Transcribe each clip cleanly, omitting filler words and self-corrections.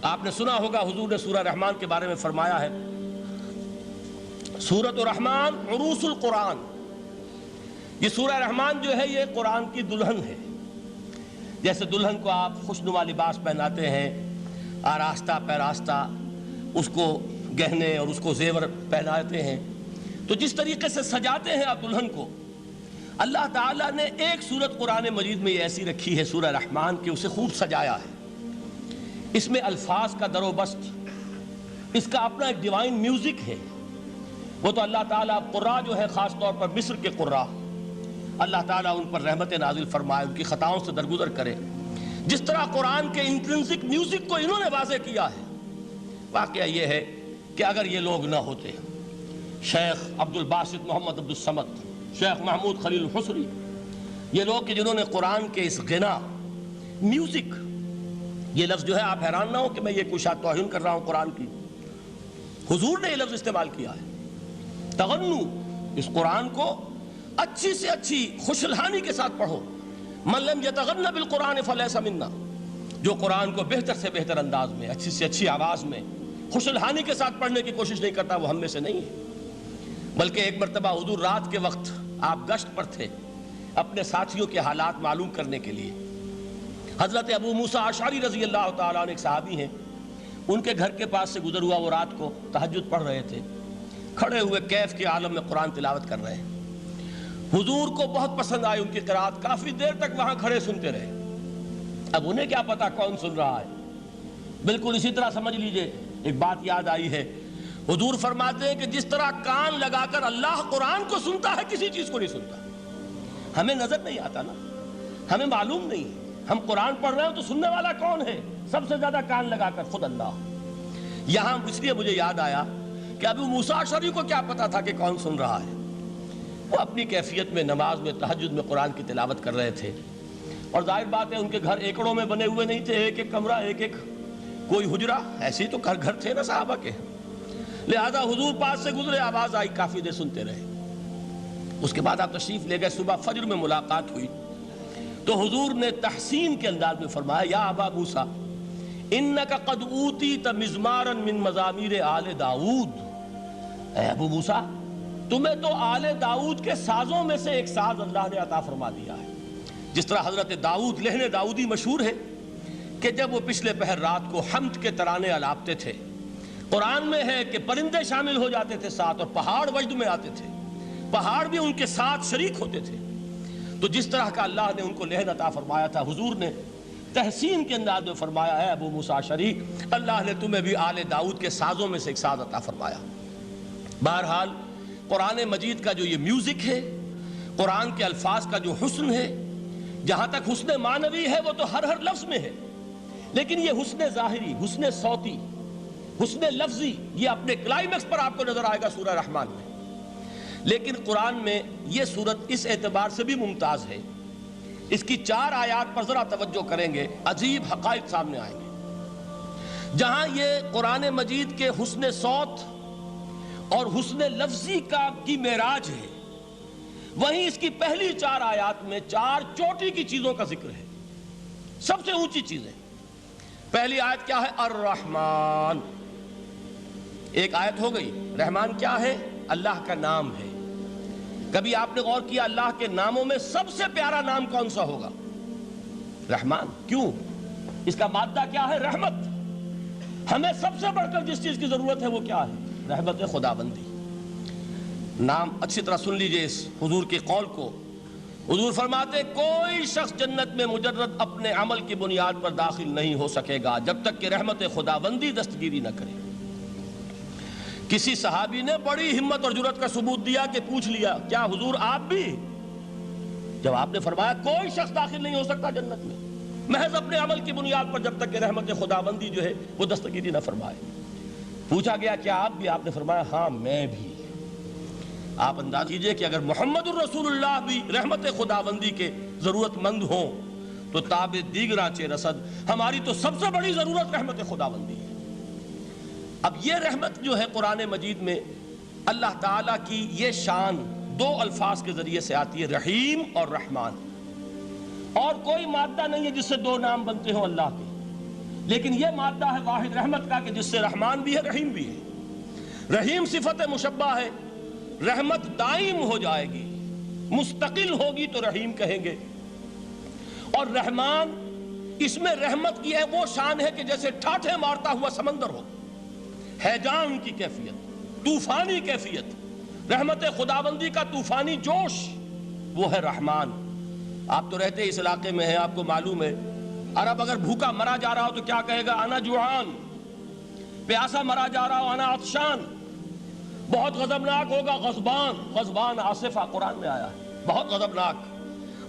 آپ نے سنا ہوگا حضور نے سورہ رحمان کے بارے میں فرمایا ہے، سورۃ الرحمن عروس القرآن. یہ سورہ رحمان جو ہے یہ قرآن کی دلہن ہے. جیسے دلہن کو آپ خوشنما لباس پہناتے ہیں، آراستہ پیراستہ اس کو گہنے اور اس کو زیور پہناتے ہیں، تو جس طریقے سے سجاتے ہیں آپ دلہن کو، اللہ تعالیٰ نے ایک سورت قرآن مجید میں یہ ایسی رکھی ہے سورہ رحمان کہ اسے خوب سجایا ہے. اس میں الفاظ کا در و بست، اس کا اپنا ایک ڈیوائن میوزک ہے. وہ تو اللہ تعالیٰ قراء جو ہے خاص طور پر مصر کے قراء، اللہ تعالیٰ ان پر رحمت نازل فرمائے، ان کی خطاؤں سے درگزر کرے. جس طرح قرآن کے انٹرنسک میوزک کو انہوں نے واضح کیا ہے. واقعہ یہ ہے کہ اگر یہ لوگ نہ ہوتے، شیخ عبد الباسط محمد عبد الصمد، شیخ محمود خلیل الحصری، یہ لوگ کہ جنہوں نے قرآن کے اس غنا میوزک، یہ لفظ جو ہے آپ حیران نہ ہو کہ میں یہ کوئی شاید توہین کر رہا ہوں قرآن کی، حضور نے یہ لفظ استعمال کیا ہے. تغنو، اس قرآن کو اچھی سے اچھی خوشلہانی کے ساتھ پڑھو. من لم یتغن بالقرآن فلیس منا، جو قرآن کو بہتر سے بہتر انداز میں، اچھی سے اچھی آواز میں، خوشلہانی کے ساتھ پڑھنے کی کوشش نہیں کرتا، وہ ہم میں سے نہیں ہے. بلکہ ایک مرتبہ حضور رات کے وقت آپ گشت پر تھے اپنے ساتھیوں کے حالات معلوم کرنے کے لیے. حضرت ابو موسیٰ اشعری رضی اللہ تعالیٰ عنہ ایک صحابی ہیں، ان کے گھر کے پاس سے گزر ہوا، وہ رات کو تہجد پڑھ رہے تھے، کھڑے ہوئے کیف کے عالم میں قرآن تلاوت کر رہے ہیں. حضور کو بہت پسند آئی ان کی قرات، کافی دیر تک وہاں کھڑے سنتے رہے. اب انہیں کیا پتا کون سن رہا ہے. بالکل اسی طرح سمجھ لیجئے ایک بات یاد آئی ہے. حضور فرماتے ہیں کہ جس طرح کان لگا کر اللہ قرآن کو سنتا ہے، کسی چیز کو نہیں سنتا. ہمیں نظر نہیں آتا نا، ہمیں معلوم نہیں، ہم قرآن پڑھ رہے ہیں تو سننے والا کون ہے؟ سب سے زیادہ کان لگا کر خود اللہ. یہاں اس لیے مجھے یاد آیا کہ ابو موسیٰ اشعری کو کیا پتا تھا کہ کون سن رہا ہے. وہ اپنی کیفیت میں نماز میں تہجد میں قرآن کی تلاوت کر رہے تھے، اور ظاہر بات ہے ان کے گھر ایکڑوں میں بنے ہوئے نہیں تھے، ایک ایک کمرہ، ایک ایک کوئی حجرہ، ایسے تو گھر تھے نا صحابہ کے. لہذا حضور پاس سے گزرے، آواز آئی، کافی دیر سنتے رہے. اس کے بعد آپ تشریف لے گئے، صبح فجر میں ملاقات ہوئی تو حضور نے تحسین کے انداز میں فرمایا، یا ابا موسیٰ انک قد اوتیت مزمارا من مزامیر آل داؤد. اے ابو موسیٰ، تمہیں تو آل داؤد کے سازوں میں سے ایک ساز اللہ نے عطا فرما دیا ہے. جس طرح حضرت داؤد، لہن داؤدی مشہور ہے کہ جب وہ پچھلے پہر رات کو حمد کے ترانے الاپتے تھے، قرآن میں ہے کہ پرندے شامل ہو جاتے تھے ساتھ، اور پہاڑ وجد میں آتے تھے، پہاڑ بھی ان کے ساتھ شریک ہوتے تھے. تو جس طرح کا اللہ نے ان کو لہن عطا فرمایا تھا، حضور نے تحسین کے انداز میں فرمایا ہے ابو موسیٰ اشعری، اللہ نے تمہیں بھی آل داؤد کے سازوں میں سے ایک ساز عطا فرمایا. بہرحال قرآن مجید کا جو یہ میوزک ہے، قرآن کے الفاظ کا جو حسن ہے، جہاں تک حسن معنوی ہے وہ تو ہر لفظ میں ہے، لیکن یہ حسن ظاہری، حسن صوتی، حسن لفظی، یہ اپنے کلائمیکس پر آپ کو نظر آئے گا سورہ رحمان میں. لیکن قرآن میں یہ سورت اس اعتبار سے بھی ممتاز ہے، اس کی 4 آیات پر ذرا توجہ کریں گے، عجیب حقائق سامنے آئیں گے. جہاں یہ قرآن مجید کے حسن صوت اور حسن لفظی کی معراج ہے، وہیں اس کی پہلی 4 آیات میں 4 چوٹی کی چیزوں کا ذکر ہے، سب سے اونچی چیزیں. پہلی آیت کیا ہے؟ الرحمن. ایک آیت ہو گئی. رحمان کیا ہے؟ اللہ کا نام ہے. کبھی آپ نے غور کیا اللہ کے ناموں میں سب سے پیارا نام کون سا ہوگا؟ رحمان. کیوں؟ اس کا مادہ کیا ہے؟ رحمت. ہمیں سب سے بڑھ کر جس چیز کی ضرورت ہے وہ کیا ہے؟ رحمت خداوندی. نام اچھی طرح سن لیجئے اس حضور کے قول کو. حضور فرماتے کوئی شخص جنت میں مجرد اپنے عمل کی بنیاد پر داخل نہیں ہو سکے گا جب تک کہ رحمت خداوندی دستگیری نہ کرے. کسی صحابی نے بڑی ہمت اور جرأت کا ثبوت دیا کہ پوچھ لیا، کیا حضور آپ بھی؟ جب آپ نے فرمایا کوئی شخص داخل نہیں ہو سکتا جنت میں محض اپنے عمل کی بنیاد پر جب تک کہ رحمت خداوندی جو ہے وہ دستگیری نہ فرمائے. پوچھا گیا کیا آپ بھی؟ آپ نے فرمایا ہاں میں بھی. آپ انداز کیجئے کہ اگر محمد الرسول اللہ بھی رحمت خداوندی کے ضرورت مند ہوں تو تاب دیگراں چے رسد، ہماری تو سب سے بڑی ضرورت رحمت خداوندی ہے. اب یہ رحمت جو ہے قرآن مجید میں اللہ تعالیٰ کی یہ شان 2 الفاظ کے ذریعے سے آتی ہے، رحیم اور رحمان. اور کوئی مادہ نہیں ہے جس سے 2 نام بنتے ہوں اللہ کے. لیکن یہ مادہ ہے واحد رحمت کا کہ جس سے رحمان بھی ہے رحیم بھی ہے۔ رحیم صفت مشبہ ہے، رحمت دائم ہو جائے گی، مستقل ہوگی تو رحیم کہیں گے، اور رحمان اس میں رحمت کی ہے وہ شان ہے کہ جیسے ٹھاٹھے مارتا ہوا سمندر ہو، ہیجان کی کیفیت، طوفانی کیفیت، رحمت خداوندی کا طوفانی جوش، وہ ہے رحمان۔ آپ تو رہتے اس علاقے میں ہیں، آپ کو معلوم ہے عرب اگر بھوکا مرا جا رہا ہو تو کیا کہے گا؟ انا جوعان۔ پیاسا مرا جا رہا ہو انا عطشان۔ بہت غضبناک ہوگا غضبان، غضبان آصفہ قرآن میں آیا ہے، بہت غضبناک۔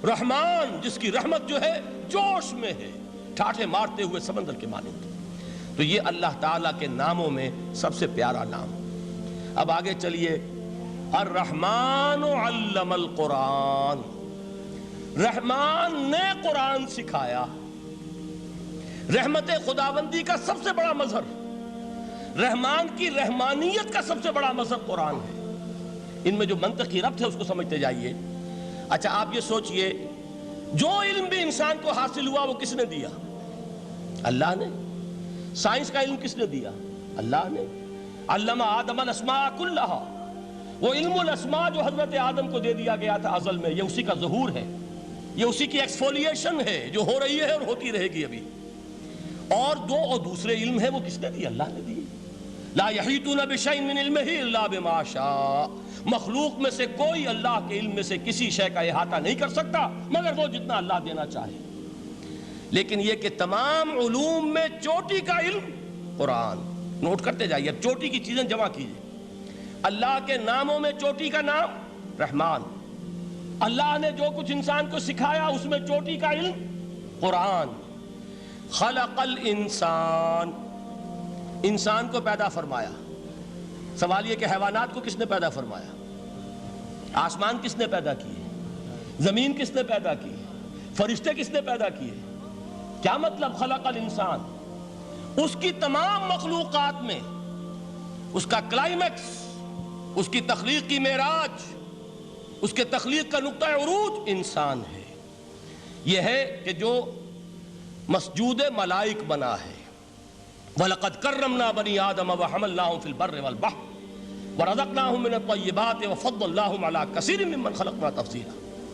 رحمان جس کی رحمت جو ہے جوش میں ہے، ٹھاٹھے مارتے ہوئے سمندر کے مانند۔ تو یہ اللہ تعالیٰ کے ناموں میں سب سے پیارا نام۔ اب آگے چلیے، الرحمن علم القرآن، رحمان نے قرآن سکھایا۔ رحمت خداوندی کا سب سے بڑا مظہر، رحمان کی رحمانیت کا سب سے بڑا مظہر قرآن ہے۔ ان میں جو منطقی ربط ہے اس کو سمجھتے جائیے۔ اچھا آپ یہ سوچئے، جو علم بھی انسان کو حاصل ہوا وہ کس نے دیا؟ اللہ نے۔ سائنس کا علم کس نے دیا؟ اللہ نے۔ علم آدم الاسماء کلہا، وہ علم الاسماء جو حضرت آدم کو دے دیا گیا تھا ازل میں، یہ اسی کا ظہور ہے، یہ اسی کی ایکسفولیشن ہے جو ہو رہی ہے اور ہوتی رہے گی ابھی۔ اور دوسرے علم ہے وہ کس نے دی؟ اللہ نے دی۔ لا یحیطون بشیء من علمہ الا بما شاء، مخلوق میں سے کوئی اللہ کے علم میں سے کسی شے کا احاطہ نہیں کر سکتا مگر وہ جتنا اللہ دینا چاہے۔ لیکن یہ کہ تمام علوم میں چوٹی کا علم قرآن، نوٹ کرتے جائیے، اب چوٹی کی چیزیں جمع کیجئے۔ اللہ کے ناموں میں چوٹی کا نام رحمان، اللہ نے جو کچھ انسان کو سکھایا اس میں چوٹی کا علم قرآن۔ خلق الانسان، انسان کو پیدا فرمایا۔ سوال یہ کہ حیوانات کو کس نے پیدا فرمایا؟ آسمان کس نے پیدا کیے؟ زمین کس نے پیدا کی؟ فرشتے کس نے پیدا کیے؟ کیا مطلب خلق الانسان؟ اس کی تمام مخلوقات میں اس کا کلائمیکس، اس کی تخلیق کی معراج، اس کے تخلیق کا نقطہ عروج انسان ہے۔ یہ ہے کہ جو مسجود ملائک بنا ہے۔ وَلَقَدْ كَرَّمْنَا بَنِي آدَمَ وَحَمَلْنَاهُمْ فِي الْبَرِّ وَالْبَحْرِ وَرَزَقْنَاهُمْ مِنَ الطَّيِّبَاتِ وَفَضَّلْنَاهُمْ عَلَى كَثِيرٍ مِّمَّنْ خَلَقْنَا تَفْضِيلًا۔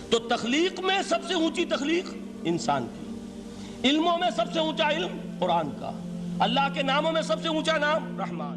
تو تخلیق میں سب سے اونچی تخلیق انسان کی، علموں میں سب سے اونچا علم قرآن کا، اللہ کے ناموں میں سب سے اونچا نام رحمان۔